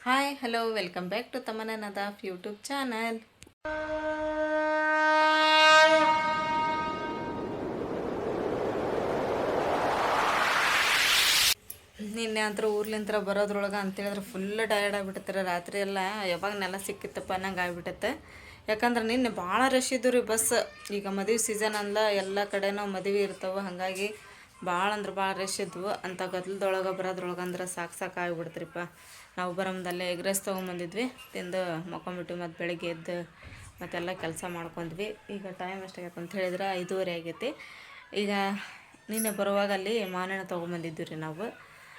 Hi hello welcome back to Tamanna Nadaf YouTube channel. ನಿನ್ನೆ ಅಂತರ ಊರ್ಲಿಂತ್ರ ಬರೋದ್ರೊಳಗೆ ಅಂತೇಳಿದ್ರೆ ಫುಲ್ ಟಯರ್ಡ್ ಆಗಿಬಿಟ್ಟತ್ತರ. ರಾತ್ರಿ ಎಲ್ಲ ಯಾವಾಗ ನೆಲ ಸಿಕ್ಕಿತ್ತಪ್ಪ ಅನ್ನಂಗೆ ಆಗಿಬಿಟ್ಟತ್ತೆ. ಯಾಕಂದ್ರೆ ನಿನ್ನೆ ಭಾಳ ರಶ್ ಇದ್ದು ರೀ ಬಸ್. ಈಗ ಮದುವೆ ಸೀಸನ್ ಅಂದ ಎಲ್ಲ ಕಡೆನೂ ಮದುವೆ ಇರ್ತಾವೆ, ಹಾಗಾಗಿ ಭಾಳ ಅಂದ್ರೆ ಭಾಳ ರಶ್ ಇದ್ವು. ಅಂಥ ಗದ್ದಲದೊಳಗೆ ಬರೋದ್ರೊಳಗೆ ಅಂದ್ರೆ ಸಾಕು ಆಗಿಬಿಡ್ತ್ರಿಪ್ಪ. ನಾವು ಬರೋಮ್ದಲ್ಲೇ ಎಗ್ ರೈಸ್ ತೊಗೊಂಬಂದಿದ್ವಿ, ತಿಂದು ಮಕ್ಕೊಂಬಿಟ್ಟು ಮತ್ತು ಬೆಳಗ್ಗೆ ಎದ್ದು ಮತ್ತೆಲ್ಲ ಕೆಲಸ ಮಾಡ್ಕೊಂಡ್ವಿ. ಈಗ ಟೈಮ್ ಎಷ್ಟಾಗೈತೆ ಅಂತ ಹೇಳಿದ್ರೆ 5:30 ಆಗೈತಿ. ಈಗ ನಿನ್ನೆ ಬರುವಾಗ ಅಲ್ಲಿ ಮಾವಿನ ತೊಗೊಂಬಂದಿದ್ವಿ ರೀ ನಾವು.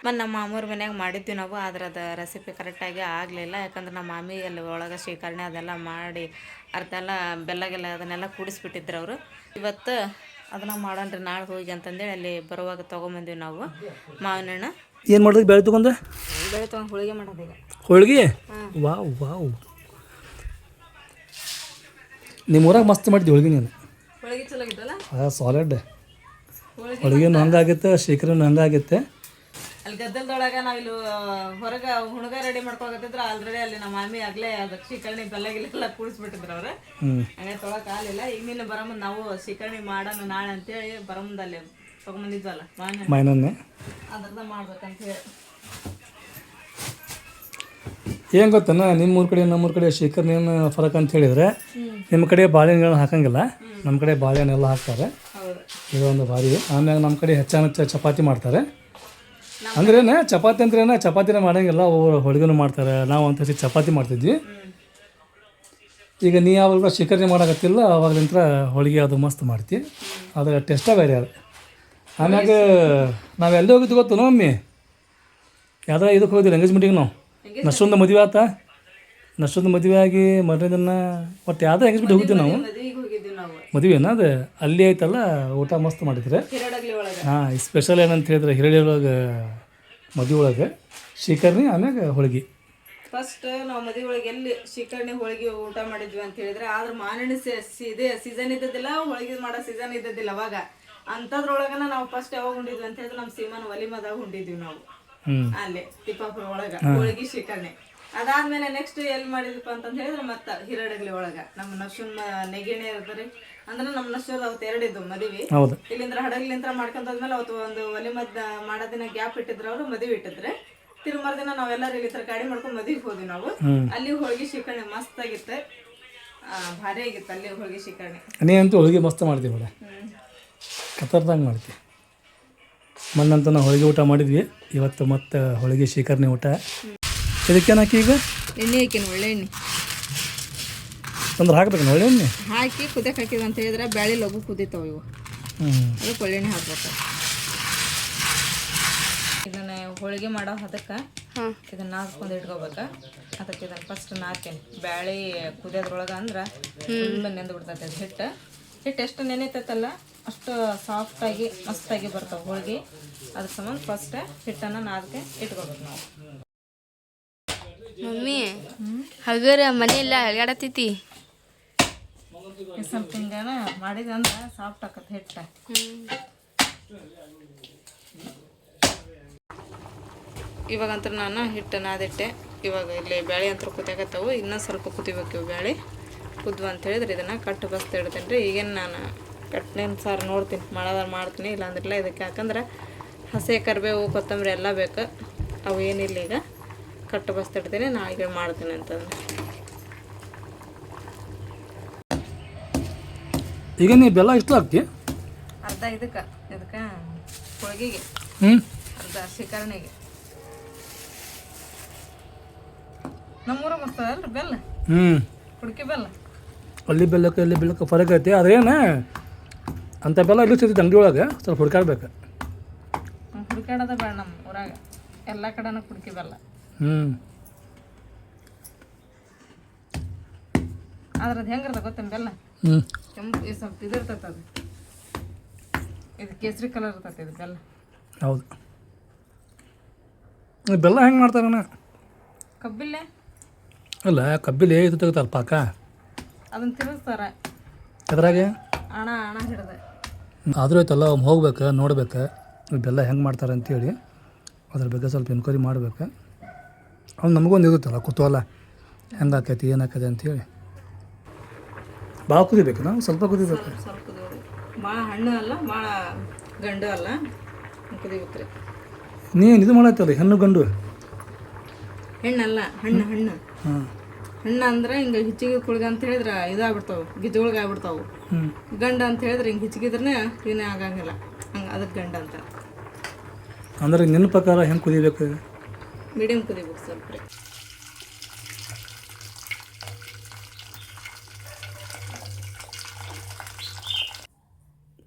ಮತ್ತು ನಮ್ಮ ಮಾಮೂರ ಮನ್ಯಾಗ ಮಾಡಿದ್ವಿ ನಾವು, ಆದ್ರೆ ಅದು ರೆಸಿಪಿ ಕರೆಕ್ಟಾಗಿ ಆಗಲಿಲ್ಲ. ಯಾಕಂದ್ರೆ ನಮ್ಮ ಮಾಮಿ ಅಲ್ಲಿ ಒಳಗೆ ಶೇಖರಣೆ ಅದೆಲ್ಲ ಮಾಡಿ ಅರ್ಧ ಎಲ್ಲ ಬೆಲ್ಲಗೆಲ್ಲ ಅದನ್ನೆಲ್ಲ ಕೂಡಿಸ್ಬಿಟ್ಟಿದ್ರು ಅವರು. ಇವತ್ತು ಅದನ್ನು ಮಾಡೋಣ್ರಿ ನಾಳೆ ಹೋಗಿ ಅಂತಂದೇಳಿ ಅಲ್ಲಿ ಬರುವಾಗ ತೊಗೊಂಬಂದಿವಿ ನಾವು ಮಾವಿನ ಹಣ್ಣು. ಏನು ಮಾಡೋದು? ಬೇಳೆ ತೊಗೊಂಡು ಹೋಳಿಗೆ ಮಾಡೋದೀಗ. ಹೋಳಿಗೆ? ವಾವ್ ವಾವ್, ನಿಮ್ಮ ಊರಾಗ ಮಸ್ತ್ ಮಾಡಿದ್ವಿ ಹೋಳಿಗೆ. ನೀನು ಹೋಳಿಗೆ ಚಲೋ ಆಗಿತ್ತಲ್ಲ? ಸಾಲಿಡ್ ಹೋಳಿಗೆನೂ ಹಂಗಾಗಿತ್ತೆ, ಶೇಖರಣೆನೂ ಹಂಗಾಗಿತ್ತೆ. ಅಲ್ಲಿ ಗದ್ದಲದೊಳಗೆ ನಾವು ಇಲ್ಲಿ ಹೊರಗೆ ಹುಣಗ ರೆಡಿ ಮಾಡ್ಕೊಳಕತ್ತಿದ್ರು. ಆಲ್ರೆಡಿ ಅಲ್ಲಿ ನಮ್ಮ ಮಾಮಿ ಆಗಲೇ ಅದಕ್ಕೆ ಶೀಕರಣಿ ಬೆಲ್ಲಗಿಲ್ಲ ಕೂಡಿಸ್ಬಿಟ್ಟಿದ್ರು ಅವ್ರು. ಹಂಗೆ ತೊಳಕ್ಕೆ ಆಗಲಿಲ್ಲ. ಈಗ ನಿನ್ನೆ ಬರಮುಂದು ನಾವು ಶೀಕರಣಿ ಮಾಡೋಣ ನಾಳೆ ಅಂತೇಳಿ ಬರಮುಂದು ಅಲ್ಲಿ ತೊಗೊಂಬಂದಿದ್ವಲ್ಲ ಮಾವಿನಣ್ಣೆ, ಅದ್ರದ್ದು ಮಾಡ್ಬೇಕಂತೇಳಿ. ಏನು ಗೊತ್ತೇನ, ನಿಮ್ಮೂರ ಕಡೆ ನಮ್ಮೂರ ಕಡೆ ಶೇಖರಣೆ ಏನು ಫರಕ್ ಅಂತ ಹೇಳಿದರೆ, ನಿಮ್ಮ ಕಡೆ ಬಾಳೆಹಣ್ಣುಗಳನ್ನ ಹಾಕಂಗಿಲ್ಲ, ನಮ್ಮ ಕಡೆ ಬಾಳೆಹಣ್ಣೆಲ್ಲ ಹಾಕ್ತಾರೆ. ಇದೊಂದು ಭಾರಿ. ಆಮ್ಯಾಗ ನಮ್ಮ ಕಡೆ ಹೆಚ್ಚಾನ ಚಪಾತಿ ಮಾಡ್ತಾರೆ. ಅಂದ್ರೇನೆ ಚಪಾತಿ ಅಂದ್ರೇನೆ ಚಪಾತಿನೇ ಮಾಡೋಂಗಿಲ್ಲ, ಅವರು ಹೋಳಿಗೆನೂ ಮಾಡ್ತಾರೆ. ನಾವು ಅಂತ ಚಪಾತಿ ಮಾಡ್ತಿದ್ವಿ. ಈಗ ನೀ ಯಾವಾಗ ಶೇಖರಣೆ ಮಾಡೋಕತ್ತಿಲ್ಲ, ಅವಾಗಲಿಂತ್ರ ಹೋಳಿಗೆ ಅದು ಮಸ್ತ್ ಮಾಡ್ತೀವಿ. ಅದರ ಟೆಸ್ಟೇ ಬೇರೆ ಅದು. ಆಮ್ಯಾಗ ನಾವು ಎಲ್ಲಿ ಹೋಗಿದ್ದು ಗೊತ್ತು ಮಮ್ಮಿ? ಯಾವ್ದಾರ ಇದಕ್ಕೆ ಹೋಗಿದ್ವಿ ಎಂಗೇಜ್ಮೆಂಟಿಗೆ. ನಾವು ನಷ್ಟೊಂದು ಮದುವೆ ಆತ, ನಷ್ಟೊಂದು ಮದುವೆ ಆಗಿ ಮರ್ನೇದನ್ನ ಒಟ್ಟು ಯಾವುದೋ ಎಂಗೇಜ್ಮೆಂಟ್ ಹೋಗಿದ್ವಿ ನಾವು. ಮದುವೆನ ಅದು ಅಲ್ಲಿ ಐತಲ್ಲ, ಊಟ ಮಸ್ತ್ ಮಾಡಿದ್ರೆ. ಹಾಂ, ಸ್ಪೆಷಲ್ ಏನಂತ ಹೇಳಿದ್ರೆ ಹಿರಳಿ ಒಳಗೆ ಮದುವೆ ಒಳಗೆ ಶೇಖರಣೆ, ಆಮ್ಯಾಗ ಹೋಳಿಗೆ. ಫಸ್ಟ್ ನಾವು ಮದುವೆ ಒಳಗೆ ಎಲ್ಲಿ ಶೀಕರಣೆ ಹೋಳಿಗೆ ಊಟ ಮಾಡಿದ್ವಿ ಅಂತ ಹೇಳಿದ್ರೆ, ಆದ್ರೆ ಮಾವಿನ ಇದೇ ಸೀಸನ್ ಇದ್ದದಿಲ್ಲ, ಹೋಳಿಗೆ ಮಾಡೋ ಸೀಸನ್ ಇದ್ದದಿಲ್ಲ ಅವಾಗ. ಅಂಥದ್ರೊಳಗನ ನಾವು ಫಸ್ಟ್ ಯಾವಾಗ ಉಂಡಿದ್ವಿ ಅಂತ ಹೇಳಿದ್ರೆ ನಮ್ಮ ಸೀಮಾನ ಒಲಿಮದಾಗ ಉಂಡಿದ್ವಿ ನಾವು, ಅಲ್ಲಿ ತಿಪ್ಪಾಪುರ ಒಳಗೆ ಹೋಳಿಗೆ ಶೀಕರಣೆ. ಅದಾದ್ಮೇಲೆ ನೆಕ್ಸ್ಟ್ ಎಲ್ಲಿ ಮಾಡಿದ್ವಪ್ಪ ಅಂತಂದು ಹೇಳಿದ್ರೆ ಮತ್ತೆ ಹಿರಡಗಲಿ ಒಳಗೆ ನಮ್ಮ ನಶುನ್ ನೆಗಿಣೆ ಇರ್ತಾರೆ. ಅಂದ್ರೆ ನಮ್ಮ ನಶೂರ್ ಅವತ್ತು 2 ಇದ್ದು ಮದುವೆ. ಇಲ್ಲಿಂದ್ರ ಹಡಗ್ಲಿಂತ್ರ ಮಾಡ್ಕೊಂಡಾದ್ಮೇಲೆ ಅವತ್ತು ಒಂದು ಒಲಿಮದ್ ಮಾಡೋದಿನ ಗ್ಯಾಪ್ ಇಟ್ಟಿದ್ರು ಅವರು, ಮದುವೆ ಇಟ್ಟಿದ್ರೆ. ತಿರುಮರ ದಿನ ನಾವೆಲ್ಲರೂ ಇಲ್ಲಿ ಗಾಡಿ ಮಾಡ್ಕೊಂಡು ಮದುವೆಗೆ ಹೋದ್ವಿ ನಾವು. ಅಲ್ಲಿ ಹೋಳಿಗೆ ಶೀಕರಣೆ ಮಸ್ತ್ ಆಗಿತ್ತು, ಭಾರಿ ಆಗಿತ್ತು ಅಲ್ಲಿ ಹೋಳಿಗೆ ಶೀಕರಣೆ. ನೀ ಅಂತೂ ಹೋಳಿಗೆ ಮಸ್ತ್ ಮಾಡ್ತೀವಿ ಬಿಡ, ಕತ್ತರ್ದಂಗೆ ಮಾಡ್ತೀವಿ. ಮೊನ್ನಂತೂ ನಾವು ಹೋಳಿಗೆ ಊಟ ಮಾಡಿದ್ವಿ, ಇವತ್ತು ಮತ್ತೆ ಹೋಳಿಗೆ ಶೇಖರಣೆ ಊಟ. ಇದಕ್ಕೇನು ಹಾಕಿ ಈಗ? ಎಣ್ಣೆ ಹಾಕಿನ, ಒಳ್ಳೆ ಎಣ್ಣೆ ಅಂದ್ರೆ ಹಾಕ್ಬೇಕು. ಒಳ್ಳೆ ಎಣ್ಣೆ ಹಾಕಿ ಕುದಿಯಕ್ಕೆ ಹಾಕಿದ್ವಿ ಅಂತ ಹೇಳಿದ್ರೆ ಬ್ಯಾಳಿ ಲಘು ಕುದೀತಾವೆ ಇವು. ಅದಕ್ಕೆ ಒಳ್ಳೆಣ್ಣೆ ಹಾಕ್ಬೇಕು. ಇದನ್ನ ಹೋಳಿಗೆ ಮಾಡೋ ಅದಕ್ಕೆ ಇದನ್ನ ನಾದ್ಕೊಂಡು ಇಟ್ಕೋಬೇಕು. ಅದಕ್ಕೆ ಇದನ್ನು ಫಸ್ಟ್ ನಾದ್ತೀನಿ. ಬ್ಯಾಳಿ ಕುದಿಯೋದ್ರೊಳಗೆ ಅಂದ್ರೆ ಫುಲ್ ನೆಂದು ಬಿಡ್ತೈತೆ ಅದು ಹಿಟ್ಟು. ಎಷ್ಟು ನೆನೆತೈತಲ್ಲ ಅಷ್ಟು ಸಾಫ್ಟಾಗಿ ಮಸ್ತಾಗಿ ಬರ್ತಾವೆ ಹೋಳಿಗೆ. ಅದ್ರ ಸಂಬಂಧ ಫಸ್ಟ್ ಹಿಟ್ಟನ್ನು ನಾದಕ್ಕೆ ಇಟ್ಕೋಬೇಕು ನಾವು. ಮಮ್ಮಿ ಹಗರ ಮನೆಯೆಲ್ಲ ಅಲ್ಗಾಡತೈತಿ. ಸ್ವಲ್ಪ ಹಿಂಗನ ಮಾಡಿದಂದ್ರೆ ಸಾಫ್ಟ್ ಆಕತ್ತೆ ಹಿಟ್ಟು. ಇವಾಗಂತ ನಾನು ಹಿಟ್ಟು ನಾದಿಟ್ಟೆ. ಇವಾಗ ಇಲ್ಲಿ ಬ್ಯಾಳೆ ಅಂತ ಕುದಿಯಾಕತ್ತವು, ಇನ್ನೂ ಸ್ವಲ್ಪ ಕುದಿಬೇಕು ಇವು ಬ್ಯಾಳೆ. ಕುದ್ವು ಅಂತ ಹೇಳಿದ್ರೆ ಇದನ್ನು ಕಟ್ಟು ಬಸ್ತು ಇಡ್ತೀನಿ ರೀ. ಈಗೇನು ನಾನು ಕಟ್ಟಿನ ಸಾರು ನೋಡ್ತೀನಿ, ಮಾಡೋದಾರು ಮಾಡ್ತೀನಿ, ಇಲ್ಲಾಂದ್ರಿಲ್ಲ. ಇದಕ್ಕೆ ಯಾಕಂದ್ರೆ ಹಸಿ ಕರಿಬೇವು ಕೊತ್ತಂಬರಿ ಎಲ್ಲ ಬೇಕು. ಅವು ಏನಿಲ್ಲ, ಈಗ ಕಟ್ಟು ಬಸ್ತು ಇಡ್ತೀನಿ, ನಾಳೆಗೆ ಮಾಡ್ತೀನಿ ಅಂತಂದ್ರೆ. ಈಗ ನೀ ಬೆಲ್ಲ ಇಷ್ಟ ಹಾಕ್ತಿ? ಅರ್ಧ ಇದಕ್ಕೆ ಹೋಳಿಗೆಗೆ, ಅರ್ಧ ಶೇಖರಣೆಗೆ. ನಮ್ಮೂರ ಮಸ್ತದಲ್ರಿ ಬೆಲ್ಲ, ಕುಡ್ಕಿ ಬೆಲ್ಲ. ಅಲ್ಲಿ ಬೆಲ್ಲಕ್ಕೆ ಇಲ್ಲಿ ಬೆಲ್ಲಕ್ಕೆ ಫರಕ್ ಐತಿ. ಅದೇನು ಅಂಥ ಬೆಲ್ಲ ಇಲ್ಲಿ ಸಿಗ್ತೈತೆ ಅಂಗಡಿ ಒಳಗೆ, ಸ್ವಲ್ಪ ಹುಡ್ಕಾಡ್ಬೇಕು. ಹುಡುಕಾಡೋದ ಬೇಡ ನಮ್ಮ ಊರಾಗ, ಎಲ್ಲ ಕಡೆನೂ ಕುಡ್ಕಿ ಬೆಲ್ಲ. ಆದ್ರೆ ಅದು ಹೆಂಗಿರ್ತದೆ ಗೊತ್ತೇನು ಬೆಲ್ಲ? ಕೆಂಪು ಸ್ವಲ್ಪ ಇದಿರ್ತೈತೆ ಅದು. ಇದು ಕೇಸರಿ ಕಲರ್ ಇರ್ತೈತೆ ಇದು ಬೆಲ್ಲ. ಹೌದು. ಬೆಲ್ಲ ಹೆಂಗೆ ಮಾಡ್ತಾರಣ್ಣ? ಕಬ್ಬಿಲ್ಲೆ ಅಲ್ಲ, ಕಬ್ಬಿಲೆ ಇದು ತೆಗಿತಲ್ಲ ಪಾಕ, ಅದನ್ನು ತಿರುಗಿಸ್ತಾರೆ ಅದ್ರಾಗೆ ಹಣ ಹಿಡ್ದೆ. ಆದರೂ ಆಯ್ತಲ್ಲ, ಹೋಗ್ಬೇಕು, ನೋಡ್ಬೇಕು ಬೆಲ್ಲ ಹೆಂಗೆ ಮಾಡ್ತಾರೆ ಅಂತೇಳಿ. ಅದ್ರ ಬಗ್ಗೆ ಸ್ವಲ್ಪ ಎನ್ಕ್ವೈರಿ ಮಾಡ್ಬೇಕು. ಅವ್ನು ನಮಗೊಂದು ಇರುತ್ತಲ್ಲ ಕುತೂಹಲ ಹೆಂಗೆ ಆಕೈತಿ ಏನಾಕೈತಿ ಅಂಥೇಳಿ. ಭಾಳ ಕುದಿಬೇಕು ನಾವು ಸ್ವಲ್ಪ ಕುದಿಬೇಕು. ಸ್ವಲ್ಪ ಕುದಿಯೋದು, ಭಾಳ ಹಣ್ಣು ಅಲ್ಲ ಭಾಳ ಗಂಡು ಅಲ್ಲ, ಕುದಿಬೇಕ್ರಿ. ನೀನು ಇದು ಮಾಡತ್ತಲ್ಲ ಹೆಣ್ಣು ಗಂಡು? ಹೆಣ್ಣಲ್ಲ, ಹಣ್ಣು ಹಣ್ಣು. ಹಾಂ, ಹಣ್ಣು ಅಂದ್ರೆ ಹಿಂಗೆ ಹಿಚ್ಚಿಗೆ ಕುಳ್ಗ ಅಂತ ಹೇಳಿದ್ರೆ ಇದಾಗ್ಬಿಡ್ತಾವೆ, ಗಿಜ್ಜೊಳಗೆ ಆಗ್ಬಿಡ್ತಾವೆ. ಗಂಡು ಅಂತ ಹೇಳಿದ್ರೆ ಹಿಂಗೆ ಹಿಚ್ಚಿಗಿದ್ರೆ ಏನೇ ಆಗಂಗಿಲ್ಲ, ಹಂಗೆ ಅದಕ್ಕೆ ಗಂಡು ಅಂತ. ಅಂದ್ರೆ ನಿನ್ನ ಪ್ರಕಾರ ಹೆಂಗೆ ಕುದಿಬೇಕು? ಮೀಡಿಯಮ್ ಕುದಿಬೇಕು ಸ್ವಲ್ಪ ರೀ.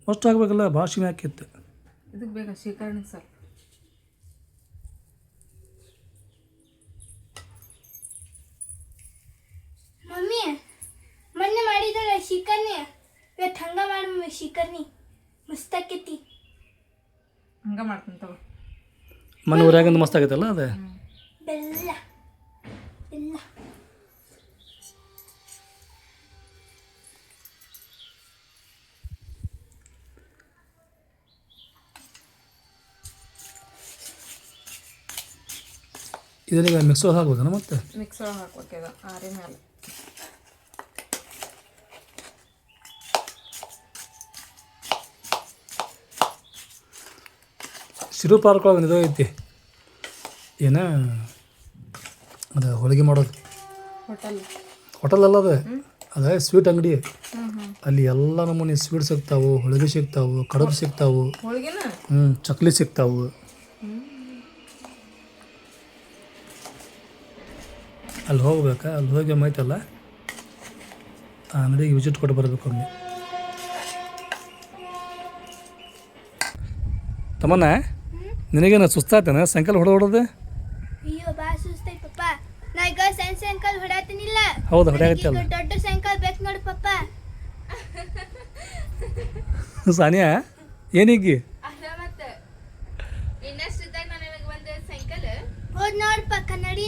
ಅಷ್ಟು ಆಗ್ಬೇಕಲ್ಲ, ಭಾಳ ಶಿಮೆ ಹಾಕಿತ್ತು. ಇದಕ್ಕೆ ಬೇಕಾ ಶೀಕರಣೆ ಸ್ವಲ್ಪ. ಮಮ್ಮಿ ಮೊನ್ನೆ ಮಾಡಿದಳ ಶಿಕರ್ನಿ, ಇವತ್ತು ಹಂಗ ಮಾಡಿ ಮಮ್ಮಿ ಶಿಕರ್ನಿ ಮಸ್ತ್ ಆಕೈತಿ. ಹಂಗೆ ಮಾಡ್ತೀನಿ ತಗೋ. ಮನೆ ಊರಾಗಿಂದ ಮಸ್ತ್ ಆಗೈತಲ್ಲ ಅದು. ಬೆಲ್ಲ ಬೆಲ್ಲ ಇದನ್ನೀಗ ಮಿಕ್ಸರ್ ಹಾಕ್ಬೇಕನ ಮತ್ತೆ? ಮಿಕ್ಸ್ ಒಳಗೆ ಹಾಕ್ಬೇಕಿದೆ ಆರಿ ಮೇಲೆ. ಸಿರು ಪಾರ್ಕೊಳಗೆ ಇದು ಐತಿ ಏನ ಅದು ಹೋಳಿಗೆ ಮಾಡೋದು ಹೋಟೆಲ್. ಹೋಟೆಲ್ ಅಲ್ಲ ಅದು, ಅದೇ ಸ್ವೀಟ್ ಅಂಗಡಿ. ಅಲ್ಲಿ ಎಲ್ಲ ನಮೂನಿ ಸ್ವೀಟ್ ಸಿಗ್ತಾವು, ಹೋಳಿಗೆ ಸಿಗ್ತಾವು, ಕಡುಬು ಸಿಗ್ತಾವು, ಹೋಳಿಗೆನ ಚಕ್ಲಿ ಸಿಗ್ತಾವು. ಅಲ್ಲಿ ಹೋಗ್ಬೇಕಾ? ಅಲ್ಲಿ ಹೋಗಿ ಮೈತಲ್ಲ ಆ ಅಂಗಡಿಗೆ ವಿಸಿಟ್ ಕೊಟ್ಟು ಬರಬೇಕು ಒಮ್ಮೆ. ತಮ್ಮನ್ನ ನಿನಗೇನು ಸುಸ್ತಾಯ್ತಾನೆ ಸಾಯಂಕಾಲ ಹೊಡೆದು? ಅಯ್ಯೋ ಬಾ ಸುಸ್ತೈ ಪಪ್ಪ, ನಾ ಈಗ ಸಣ್ಣ ಸಾಯಂಕಾಲ ಹೊಡ್ಯಾತನಿಲ್ಲ. ಹೌದು, ಹೊಡೆಯಾಗತ್ತಲ್ಲ. ದೊಡ್ಡ ಸಾಯಂಕಾಲ ಬೇಕು ನೋಡಿ ಪಪ್ಪ. ಸಾನಿಯಾ ಏನೀಗಿ ಹೋದ್ ನೋಡ್ಪ ಕನ್ನಡಿ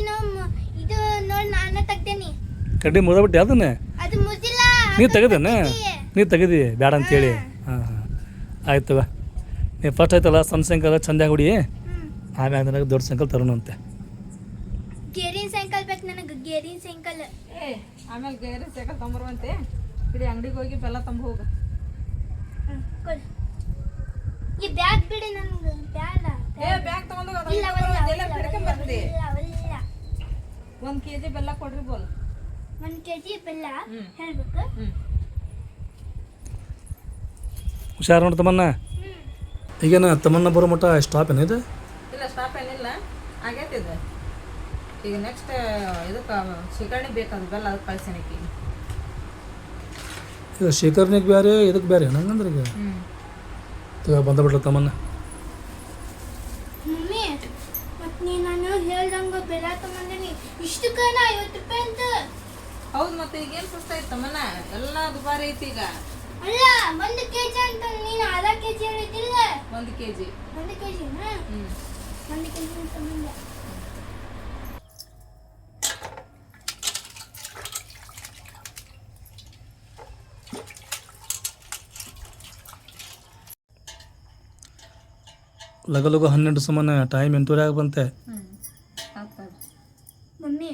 ಇದು ನೋಡಿ ನಾನು ತೆಗ್ದೇನಿ. ಕಡ್ಡಿ ಮುರಿದ್ಬಿಟ್ಟೆ ಅದನ್ನ? ಅದು ಮುಗಿಲ್ಲ. ನೀ ತೆಗೆದೇನ? ನೀ ತೆಗೆದಿ ಬೇಡ ಅಂತೇಳಿ? ಹಾಂ ಹಾಂ ಆಯ್ತು ಬಾ. ನೀ ಫಸ್ಟ್ ಆಯ್ತಲ್ಲ ಸಣ್ಣ ಸಾಯಂಕಾಲ ಚಂದಾಗಿ ಹೊಡಿ, ಆಮ್ಯಾಗ ನನಗೆ ದೊಡ್ಡ ಸಾಯಂಕಾಲ ತರೋಣಂತೆ. ಗೇರಿನ ಸಾಯಂಕಾಲ ಬೇಕು ನನಗೆ, ಗೇರಿನ ಸಾಯಂಕಾಲ. ಆಮೇಲೆ ಗೇರಿ ಸೈಕಲ್ ತೊಂಬರುವಂತೆ ಇಡೀ ಅಂಗಡಿಗೆ ಹೋಗಿ ಬೆಲ್ಲ ತಂಬ ಹೋಗ. ಕೊಡು ಈ ಬ್ಯಾಗ್ ಬಿಡಿ ನನಗೆ ಬ್ಯಾಡ. ಬ್ಯಾಗ್ ತಗೊಂಡು ಇಲ್ಲ ಬರ್ತೀವಿ. ಅವಲ್ಲ 1 kg ಬೆಲ್ಲ ಕೊಡ್ರಿ ಬೋಲ್. 1 kg ಬೆಲ್ಲ ಹೇಳ್ಬೇಕು. ಹುಷಾರು ನೋಡಿ ತಮ್ಮನ್ನ. ಈಗೇನ ತಮ್ಮನ್ನ ಬರೋ ಮಟ್ಟ ಸ್ಟಾಪ್ ಏನಿದೆ? ಇಲ್ಲ ಸ್ಟಾಪ್ ಏನಿಲ್ಲ, ಆಗೈತೆ ಇದು. ಈಗ ನೆಕ್ಸ್ಟ್ ಇದಕ್ಕೆ ಶೇಖರಣೆ ಬೇಕಾದ್ರೆ ಬೆಲ್ಲ ಅದಕ್ಕೆ ಕಳ್ಸೀನಿ ಈಗ. ಈಗ ಶೇಖರ್ನಿಗೆ ಬೇರೆ ಇದಕ್ಕೆ ಬೇರೆ ಹಂಗಂದ್ರೆ ಈಗ ಬಂದ್ಬಿಟ್ಲ ತಮ್ಮನ್ನ. ಮಮ್ಮಿ ಮತ್ತೆ ನೀ ನಾನು ಹೇಳ್ದಂಗೆ ಬೆಲ್ಲ ತಗೊಂಡೇನಿ, ಇಷ್ಟಕ್ಕೆ 50 ರೂಪಾಯಿ ಅಂತ. ಹೌದು, ಮತ್ತೆ ಈಗ ಏನು ಸುಸ್ತಾಯ್ತು ತಮ್ಮನ, ಎಲ್ಲ ದುಬಾರಿ ಐತಿ ಈಗ. ಅಲ್ಲ 1 kg ಅಂತ ನೀನು ಅರ್ಧ kg ಹೇಳಿದ್ದಿಲ್ಲ. 1 kg 1 kg 1 kg ತಗೊಂಡೆ. ಲಗು ಲಗು 12 ಸುಮ್ಮನೆ ಟೈಮ್ 8:30 ಆಗಿ ಬಂತೆ. ಮಮ್ಮಿ